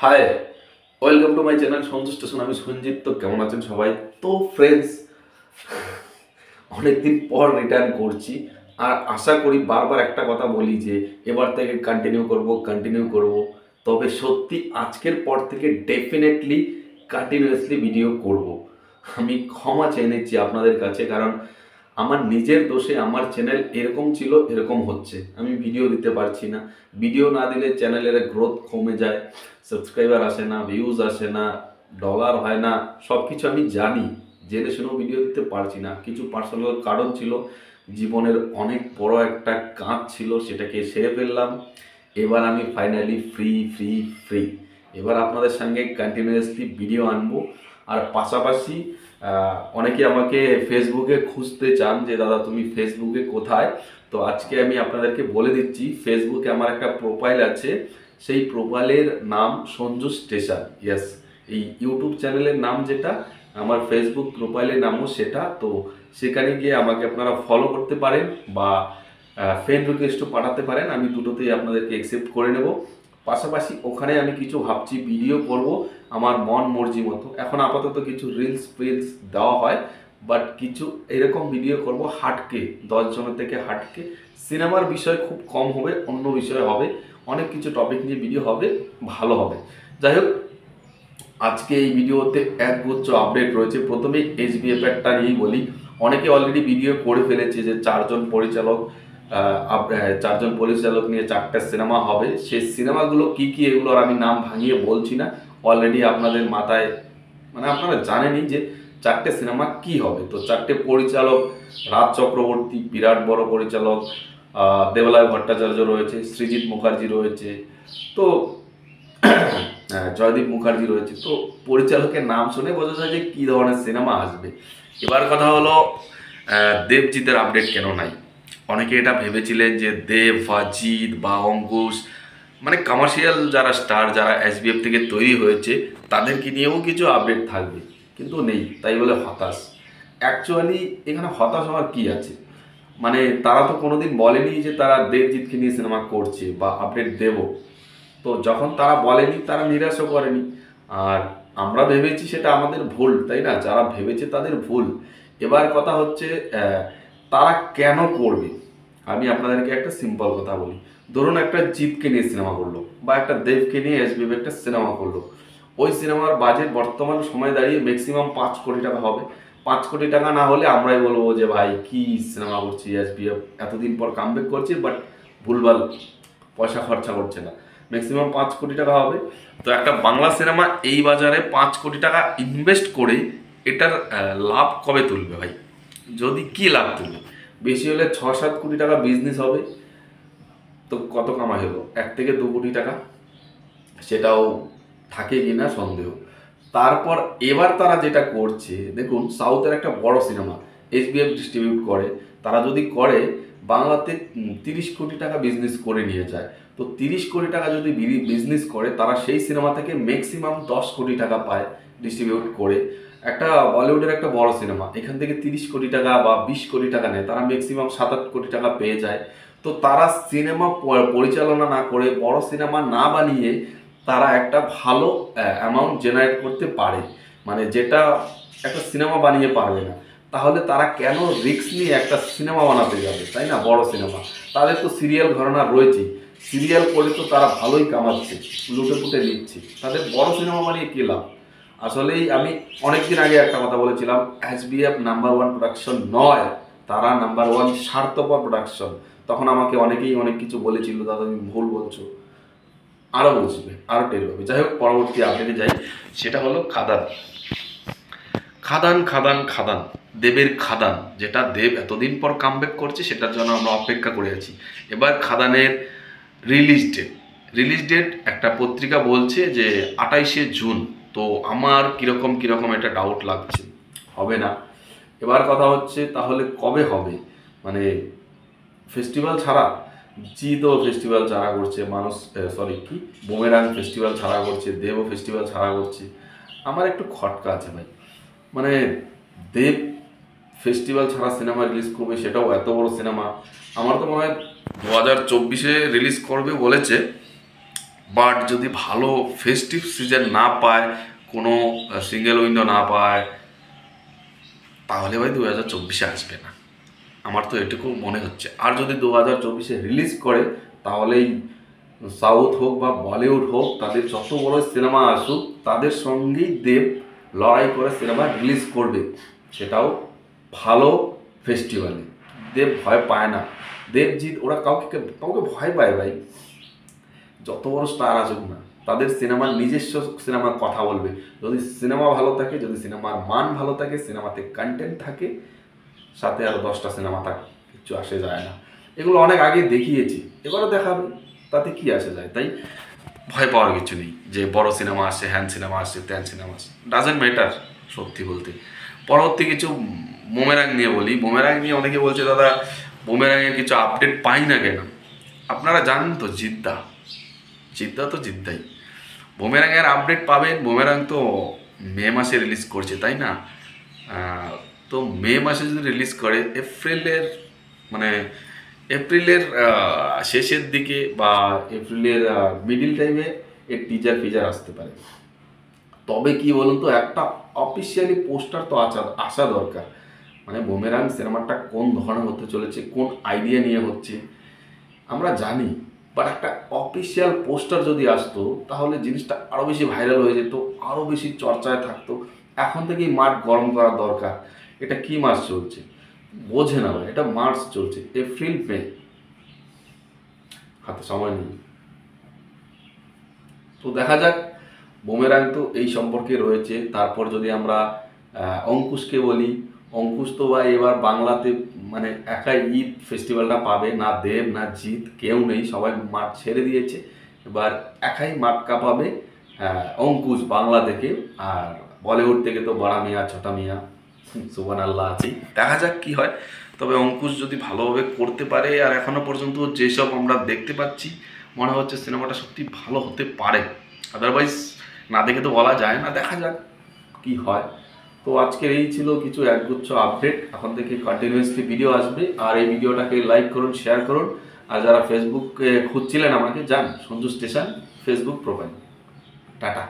High, welcome to my channel Sanju station. আমি সঞ্জিত। তো কেমন আছেন সবাই? তো ফ্রেন্ডস, অনেকদিন পর রিটার্ন করছি। আর আশা করি, বারবার একটা কথা বলি যে এবার থেকে কন্টিনিউ করব। তবে সত্যি আজকের পর থেকে ডেফিনেটলি কন্টিনিউয়াসলি ভিডিও করব। আমি ক্ষমা চেয়ে নিচ্ছি আপনাদের কাছে, কারণ আমার নিজের দোষে আমার চ্যানেল এরকম ছিল, এরকম হচ্ছে। আমি ভিডিও দিতে পারছি না। ভিডিও না দিলে চ্যানেলের গ্রোথ কমে যায়, সাবস্ক্রাইবার আসে না, ভিউজ আসে না, ডলার হয় না। সব কিছু আমি জানি, জেনে শুনেও ভিডিও দিতে পারছি না। কিছু পার্সোনাল কারণ ছিল, জীবনের অনেক বড় একটা কাজ ছিল, সেটাকে সেরে ফেললাম। এবার আমি ফাইনালি ফ্রি ফ্রি ফ্রি। এবার আপনাদের সঙ্গে কন্টিনিউয়াসলি ভিডিও আনবো। আর পাশাপাশি অনেকে আমাকে ফেসবুকে খুঁজতে চান যে দাদা তুমি ফেসবুকে কোথায়। তো আজকে আমি আপনাদেরকে বলে দিচ্ছি, ফেসবুকে আমার একটা প্রোফাইল আছে। সেই প্রোফাইলের নাম সঞ্জু স্টেশন। ইয়েস, এই ইউটিউব চ্যানেলের নাম যেটা, আমার ফেসবুক প্রোফাইলের নামও সেটা। তো সেখানে গিয়ে আমাকে আপনারা ফলো করতে পারেন বা ফ্রেন্ড রিকোয়েস্টও পাঠাতে পারেন। আমি দুটোতেই আপনাদেরকে অ্যাকসেপ্ট করে নেব। পাশাপাশি ওখানে আমি কিছু ভাবছি, ভিডিও করব আমার মন মর্জি মতো। এখন আপাতত কিছু রিলস দেওয়া হয়, বাট কিছু এরকম ভিডিও করব হাটকে, 10 জনের থেকে হাটকে। সিনেমার বিষয় খুব কম হবে, অন্য বিষয় হবে, অনেক কিছু টপিক নিয়ে ভিডিও হবে, ভালো হবে। যাই হোক, আজকে এই ভিডিওতে একগুচ্ছ আপডেট রয়েছে। প্রথমেই SBF-টা নিয়েই বলি। অনেকে অলরেডি ভিডিও করে ফেলেছে যে চারজন পরিচালক নিয়ে 4টা সিনেমা হবে। সেই সিনেমাগুলো কি কি, এগুলোর আমি নাম ভাঙিয়ে বলছি না। অলরেডি আপনাদের মাথায়, মানে আপনারা জানেনই যে 4টে সিনেমা কি হবে। তো 4টে পরিচালক: রাজ চক্রবর্তী, বিরাট বড় পরিচালক, দেবালয় ভট্টাচার্য রয়েছে, সৃজিত মুখার্জি রয়েছে, তো জয়দীপ মুখার্জি রয়েছে। তো পরিচালকের নাম শুনে বোঝা যায় যে কী ধরনের সিনেমা আসবে। এবার কথা হলো, দেবজিতের আপডেট কেন নাই? অনেকে এটা ভেবেছিলেন যে দেব বা জিৎ বা অঙ্কুশ, মানে কমার্শিয়াল যারা স্টার, যারা SBF থেকে তৈরি হয়েছে, তাদেরকে নিয়েও কিছু আপডেট থাকবে, কিন্তু নেই। তাই বলে হতাশ? অ্যাকচুয়ালি এখানে হতাশ হওয়ার কী আছে? মানে তারা তো কোনোদিন বলেনি যে তারা দেবজিৎকে নিয়ে সিনেমা করছে বা আপডেট দেব। তো যখন তারা বলেনি, তারা নিরাশও করেনি। আর আমরা ভেবেছি, সেটা আমাদের ভুল, তাই না? যারা ভেবেছে তাদের ভুল। এবার কথা হচ্ছে, তারা কেন করবে? আমি আপনাদেরকে একটা সিম্পল কথা বলি। ধরুন একটা জিতকে নিয়ে সিনেমা করলো, বা একটা দেবকে নিয়ে SBF একটা সিনেমা করলো। ওই সিনেমার বাজেট বর্তমান সময় দাঁড়িয়ে ম্যাক্সিমাম 5 কোটি টাকা হবে। 5 কোটি টাকা না হলে আমরাই বলবো যে ভাই কি সিনেমা করছি, SBF এতদিন পর কামব্যাক করছে, বাট ভুলভাল পয়সা খরচা করছে না। ম্যাক্সিমাম 5 কোটি টাকা হবে। তো একটা বাংলা সিনেমা এই বাজারে 5 কোটি টাকা ইনভেস্ট করে এটার লাভ কবে তুলবে ভাই? যদি কি লাভ তুলবে? বেশি হলে 6-7 কোটি টাকা বিজনেস হবে। তো কত কামাই হলো? 1 থেকে 2 কোটি টাকা, সেটাও থাকে কিনা সন্দেহ। তারপর এবার তারা যেটা করছে, দেখুন সাউথের একটা বড় সিনেমা SBF ডিস্ট্রিবিউট করে। তারা যদি করে, বাংলাতে 30 কোটি টাকা বিজনেস করে নিয়ে যায়। তো 30 কোটি টাকা যদি বিজনেস করে, তারা সেই সিনেমা থেকে ম্যাক্সিমাম 10 কোটি টাকা পায় ডিস্ট্রিবিউট করে। একটা বলিউডের একটা বড় সিনেমা এখান থেকে 30 কোটি টাকা বা 20 কোটি টাকা নেয়, তারা ম্যাক্সিমাম 7-8 কোটি টাকা পেয়ে যায়। তো তারা সিনেমা পরিচালনা না করে, বড় সিনেমা না বানিয়ে, তারা একটা ভালো অ্যামাউন্ট জেনারেট করতে পারে, মানে যেটা একটা সিনেমা বানিয়ে পারবে না। তাহলে তারা কেন রিস্ক নিয়ে একটা সিনেমা বানাতে যাবে, তাই না? বড় সিনেমা, তাদের তো সিরিয়াল ঘরানা রয়েছে, সিরিয়াল করে তো তারা ভালোই কামাচ্ছে, লুটে পুটে নিচ্ছে। তাদের বড় সিনেমা বানিয়ে কী লাভ? আসলেই আমি অনেকদিন আগে একটা কথা বলেছিলাম, SBF নাম্বার 1 প্রোডাকশন নয়, তারা নাম্বার 1 স্বার্থপর প্রোডাকশন। তখন আমাকে অনেকেই অনেক কিছু বলেছিল, দাদা তুমি ভুল বলছো। আরও বুঝবে, আরও টের হবে। যাই হোক, পরবর্তী আপডেটে যাই। সেটা হলো খাদান। খাদান খাদান খাদান, দেবের খাদান, যেটা দেব এতদিন পর কামব্যাক করছে, সেটার জন্য আমরা অপেক্ষা করে আছি। এবার খাদানের রিলিজ ডেট একটা পত্রিকা বলছে যে 28শে জুন। তো আমার কীরকম একটা ডাউট লাগছে, হবে না। এবার কথা হচ্ছে, তাহলে কবে হবে? মানে ফেস্টিভ্যাল ছাড়া? জিতও ফেস্টিভ্যাল ছাড়া করছে, মানুষ বুমেরাং ফেস্টিভ্যাল ছাড়া করছে, দেবও ফেস্টিভ্যাল ছাড়া করছে। আমার একটু খটকা আছে ভাই। মানে দেব ফেস্টিভ্যাল ছাড়া সিনেমা রিলিজ করবে, সেটাও এত বড় সিনেমা। আমার তো মনে হয় 2024-এ রিলিজ করবে বলেছে, বাট যদি ভালো ফেস্টিভ সিজন না পায়, কোনো সিঙ্গেল উইন্ডো না পায়, তাহলে ভাই 2024-এ আসবে না। আমার তো এটুকু মনে হচ্ছে। আর যদি 2024-এ রিলিজ করে, তাহলেই সাউথ হোক বা বলিউড হোক, তাদের যত বড় সিনেমা আসুক, তাদের সঙ্গেই দেব লড়াই করে সিনেমা রিলিজ করবে, সেটাও ভালো ফেস্টিভ্যালে। দেব ভয় পায় না, দেবজিৎ ওরা কাউকে কাউকে ভয় পায় ভাই। যত বড় স্টার আসুক না, তাদের সিনেমার নিজস্ব সিনেমার কথা বলবে। যদি সিনেমা ভালো থাকে, যদি সিনেমার মান ভালো থাকে, সিনেমাতে কন্টেন্ট থাকে, সাথে আর 10টা সিনেমা থাকে, কিচ্ছু আসে যায় না। এগুলো অনেক আগে দেখিয়েছি, এবারও দেখাবে, তাতে কি আসে যায়। তাই ভয় পাওয়ার কিছু নেই যে বড় সিনেমা আসছে, হ্যান সিনেমা আসছে, ত্যান সিনেমা আসছে, ডাজেন্ট ম্যাটার। সত্যি বলতে পরবর্তী কিছু বুমেরাং নিয়ে বলি। বুমেরাং নিয়ে অনেকে বলছে দাদা বুমেরাংয়ের কিছু আপডেট পাই না কেন। আপনারা জানেন তো জিদ্দা তো জিদ্দাই, বুমেরাংয়ের আপডেট পাবেন। বুমেরাং তো মে মাসে রিলিজ করছে, তাই না? তো মে মাসে যদি রিলিজ করে, মানে এপ্রিলের শেষের দিকে বা এপ্রিলের মিডিল টাইমে এর টিজার ফিজার আসতে পারে। তবে কি বলুন তো, একটা অফিসিয়ালি পোস্টার তো আসা দরকার। মানে বুমেরাং সিনেমাটা কোন ধরনের হতে চলেছে, কোন আইডিয়া নিয়ে হচ্ছে আমরা জানি, বাট একটা অফিসিয়াল পোস্টার যদি আসতো, তাহলে জিনিসটা আরও বেশি ভাইরাল হয়ে যেত, আরও বেশি চর্চায় থাকতো। এখন থেকেই মাঠ গরম করা দরকার। এটা কি মাস চলছে বোঝে না ভাই, এটা মার্চ চলছে, এপ্রিল মে, হাতে সময় নেই। তো দেখা যাক। বুমেরাং তো এই সম্পর্কে রয়েছে। তারপর যদি আমরা অঙ্কুশকে বলি, অঙ্কুশ তো ভাই এবার বাংলাতে মানে একাই ঈদ ফেস্টিভ্যালটা পাবে, না দেব না জিৎ কেউ নেই, সবাই মাঠ ছেড়ে দিয়েছে। এবার একাই মাঠ কাঁপাবে অঙ্কুশ বাংলা থেকে। আর বলিউড থেকে তো বড়া মিয়া ছোটা মিয়া সুবহান আল্লাহ আছেই, দেখা যাক কি হয়। তবে অঙ্কুশ যদি ভালোভাবে করতে পারে, আর এখনো পর্যন্ত যেসব আমরা দেখতে পাচ্ছি, মনে হচ্ছে সিনেমাটা সত্যি ভালো হতে পারে। আদারওয়াইজ না দেখে তো বলা যায় না, দেখা যাক কি হয়। তো আজকের এই ছিল কিছু একগুচ্ছ আপডেট। এখন থেকে কন্টিনিউয়াসলি ভিডিও আসবে। আর এই ভিডিওটাকে লাইক করুন, শেয়ার করুন। আর যারা ফেসবুকে খুঁজছিলেন আমাকে, যান Sanju station Facebook profile. Tata.